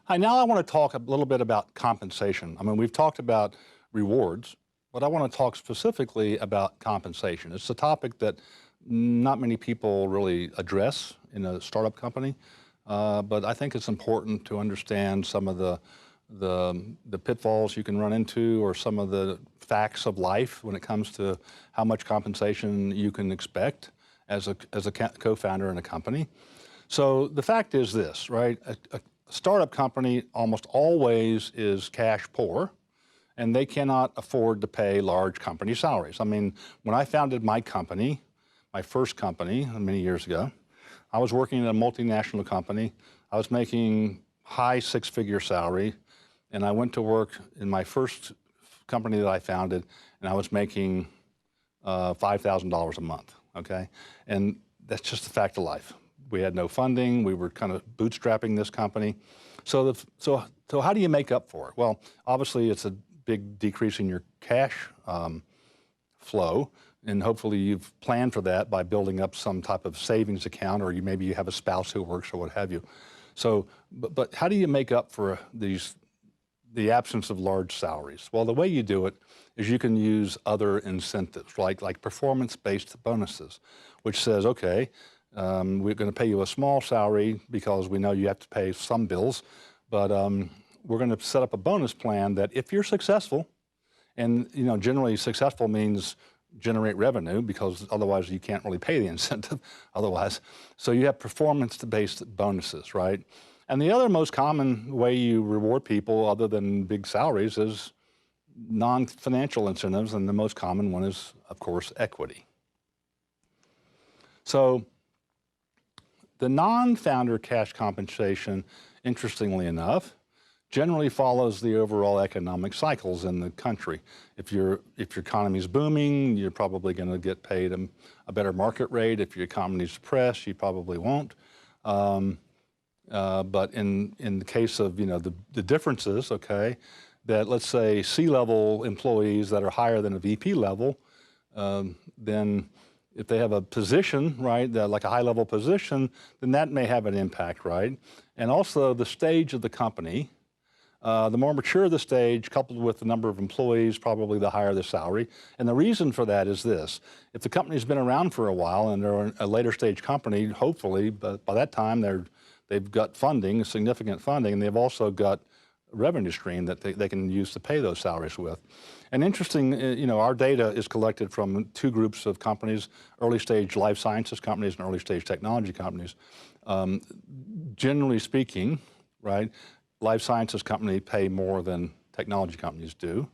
Hi, now I want to talk a little bit about compensation. I mean, we've talked about rewards, but I want to talk specifically about compensation. It's a topic that not many people really address in a startup company, but I think it's important to understand some of the pitfalls you can run into or some of the facts of life when it comes to how much compensation you can expect as a co-founder in a company. So the fact is this, right? A startup company almost always is cash poor, and they cannot afford to pay large company salaries. I mean, when I founded my company, my first company many years ago, I was working at a multinational company. I was making high six-figure salary, and I went to work in my first company that I founded, and I was making $5,000 a month, okay? And that's just the fact of life. We had no funding. We were kind of bootstrapping this company. So how do you make up for it? Well, obviously it's a big decrease in your cash flow, and hopefully you've planned for that by building up some type of savings account, or maybe you have a spouse who works or what have you. So, but how do you make up for the absence of large salaries? Well, the way you do it is you can use other incentives, like performance-based bonuses, which says, okay, we're going to pay you a small salary because we know you have to pay some bills, but we're going to set up a bonus plan that if you're successful, and generally successful means generate revenue because otherwise you can't really pay the incentive otherwise. So you have performance-based bonuses, right? And the other most common way you reward people other than big salaries is non-financial incentives, and the most common one is, of course, equity. So the non-founder cash compensation, interestingly enough, generally follows the overall economic cycles in the country. If your economy is booming, you're probably going to get paid a better market rate. If your economy is depressed, you probably won't. But in the case of the differences, okay, that let's say C-level employees that are higher than a VP level, then if they have a position, right, like a high-level position, then that may have an impact, right? And also the stage of the company. The more mature the stage, coupled with the number of employees, probably the higher the salary. And the reason for that is this. If the company's been around for a while and they're a later stage company, hopefully, but by that time they've got funding, significant funding, and they've also got a revenue stream that they can use to pay those salaries with. And interesting, our data is collected from two groups of companies, early stage life sciences companies and early stage technology companies. Generally speaking, right, life sciences companies pay more than technology companies do.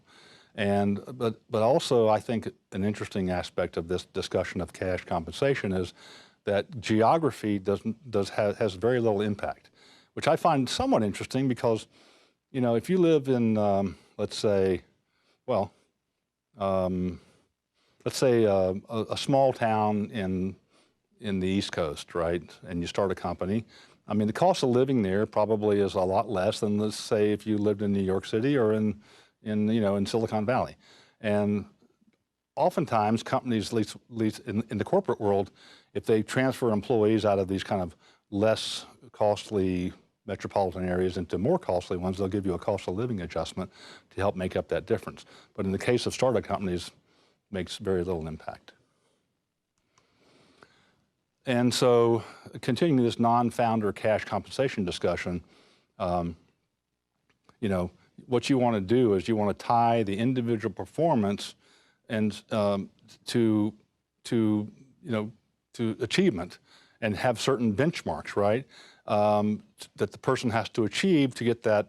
But also I think an interesting aspect of this discussion of cash compensation is that geography has very little impact, which I find somewhat interesting because, if you live in, let's say a small town in the East Coast, right, and you start a company, I mean, the cost of living there probably is a lot less than, let's say, if you lived in New York City or in Silicon Valley. And oftentimes companies, at least in the corporate world, if they transfer employees out of these kind of less costly metropolitan areas into more costly ones, they'll give you a cost of living adjustment to help make up that difference. But in the case of startup companies, makes very little impact. And so continuing this non-founder cash compensation discussion, what you want to do is you want to tie the individual performance and to achievement and have certain benchmarks, right, that the person has to achieve to get the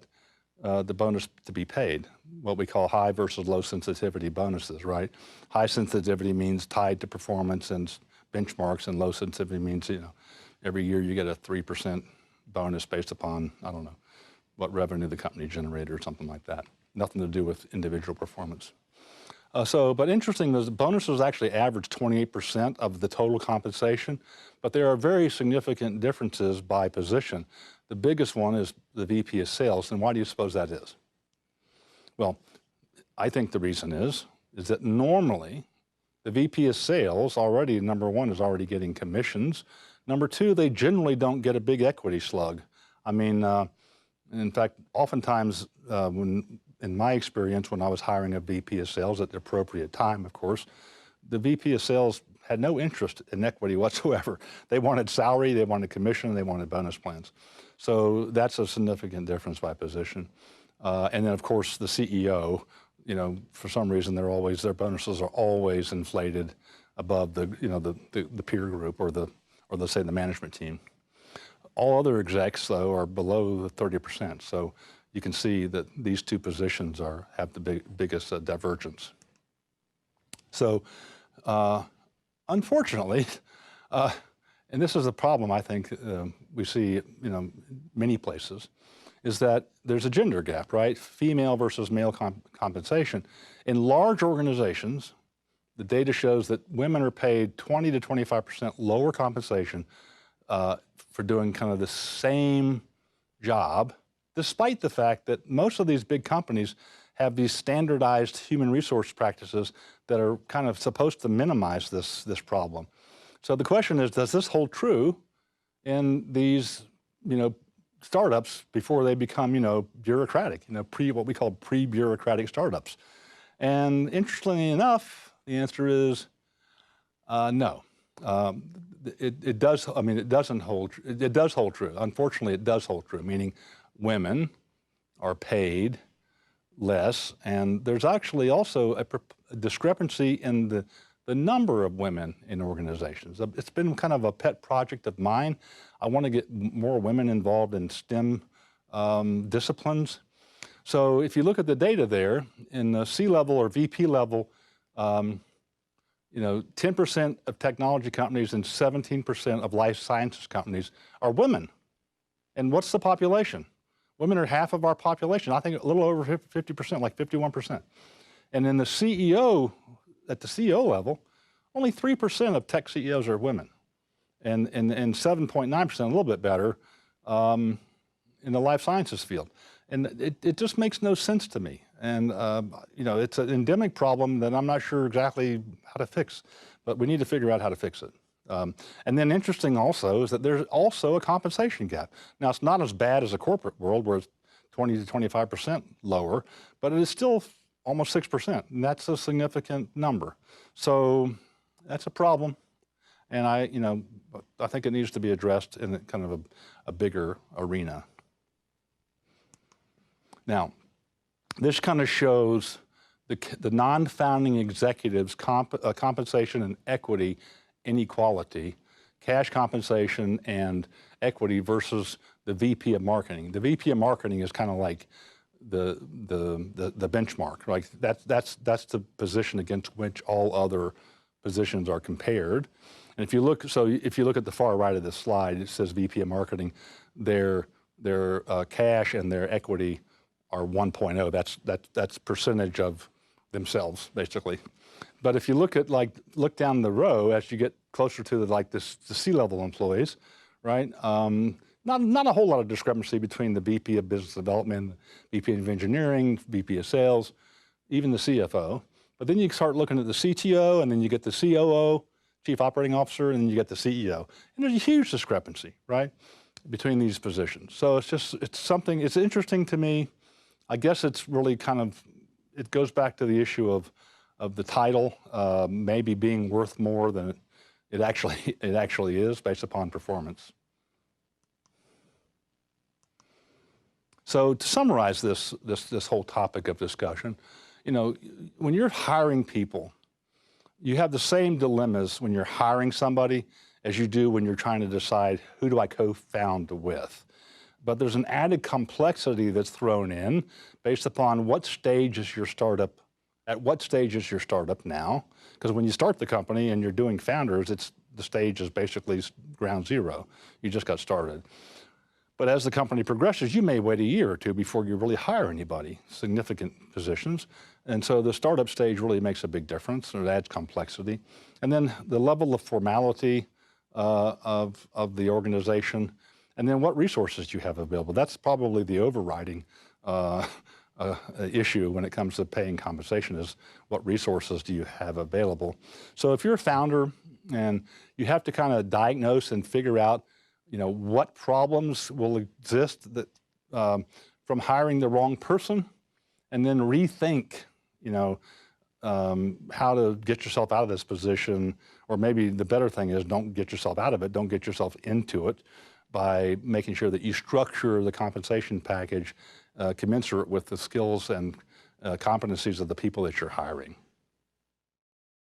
bonus to be paid, what we call high versus low sensitivity bonuses, right? High sensitivity means tied to performance and benchmarks, and low sensitivity means, every year you get a 3% bonus based upon, I don't know, what revenue the company generated or something like that. Nothing to do with individual performance. But interesting, those bonuses actually average 28% of the total compensation, but there are very significant differences by position. The biggest one is the VP of sales, and why do you suppose that is? Well, I think the reason is that normally the VP of sales already, number one, is already getting commissions. Number two, they generally don't get a big equity slug. I mean, And in fact, oftentimes, in my experience, when I was hiring a VP of sales at the appropriate time, of course, the VP of sales had no interest in equity whatsoever. They wanted salary, they wanted commission, they wanted bonus plans. So that's a significant difference by position. And then, of course, the CEO, for some reason, their bonuses are always inflated above the peer group or let's say the management team. All other execs, though, are below the 30%. So you can see that these two positions have the biggest divergence. So unfortunately, and this is a problem I think we see many places, is that there's a gender gap, right? Female versus male compensation. In large organizations, the data shows that women are paid 20 to 25% lower compensation for doing kind of the same job, despite the fact that most of these big companies have these standardized human resource practices that are kind of supposed to minimize this problem. So the question is, does this hold true in these, startups before they become, bureaucratic, what we call pre-bureaucratic startups? And interestingly enough, the answer is no. It does. I mean, it doesn't hold. It does hold true. Unfortunately, it does hold true. Meaning, women are paid less, and there's actually also a discrepancy in the number of women in organizations. It's been kind of a pet project of mine. I want to get more women involved in STEM disciplines. So if you look at the data there, in the C-level or VP level, 10% of technology companies and 17% of life sciences companies are women. And what's the population? Women are half of our population. I think a little over 50%, like 51%. And in the CEO, at the CEO level, only 3% of tech CEOs are women. And 7.9%, a little bit better, in the life sciences field. And it just makes no sense to me. And, it's an endemic problem that I'm not sure exactly how to fix, but we need to figure out how to fix it. And then interesting also is that there's also a compensation gap. Now, it's not as bad as a corporate world where it's 20 to 25% lower, but it is still almost 6%, and that's a significant number. So that's a problem, and I think it needs to be addressed in kind of a bigger arena. Now, this kind of shows the non-founding executives' compensation and equity inequality, cash compensation and equity versus the VP of marketing. The VP of marketing is kind of like the benchmark, right? That's the position against which all other positions are compared. And if you look at the far right of this slide, it says VP of marketing. Their cash and their equity are 1.0. That's percentage of themselves, basically. But if you look down the row as you get closer to the C-level employees, right? Not a whole lot of discrepancy between the VP of business development, VP of engineering, VP of sales, even the CFO. But then you start looking at the CTO, and then you get the COO, Chief Operating Officer, and then you get the CEO. And there's a huge discrepancy, right, between these positions. So it's interesting to me. I guess it's really it goes back to the issue of the title maybe being worth more than it actually is based upon performance. So to summarize this whole topic of discussion, when you're hiring people, you have the same dilemmas when you're hiring somebody as you do when you're trying to decide who do I co-found with. But there's an added complexity that's thrown in based upon what stage is your startup, at what stage is your startup now? Because when you start the company and you're doing founders, the stage is basically ground zero. You just got started. But as the company progresses, you may wait a year or two before you really hire anybody, significant positions. And so the startup stage really makes a big difference, and it adds complexity. And then the level of formality of the organization, and then what resources you have available. That's probably the overriding issue when it comes to paying compensation, is what resources do you have available. So if you're a founder and you have to kind of diagnose and figure out what problems will exist that from hiring the wrong person, and then rethink, how to get yourself out of this position, or maybe the better thing is don't get yourself out of it, don't get yourself into it by making sure that you structure the compensation package commensurate with the skills and competencies of the people that you're hiring.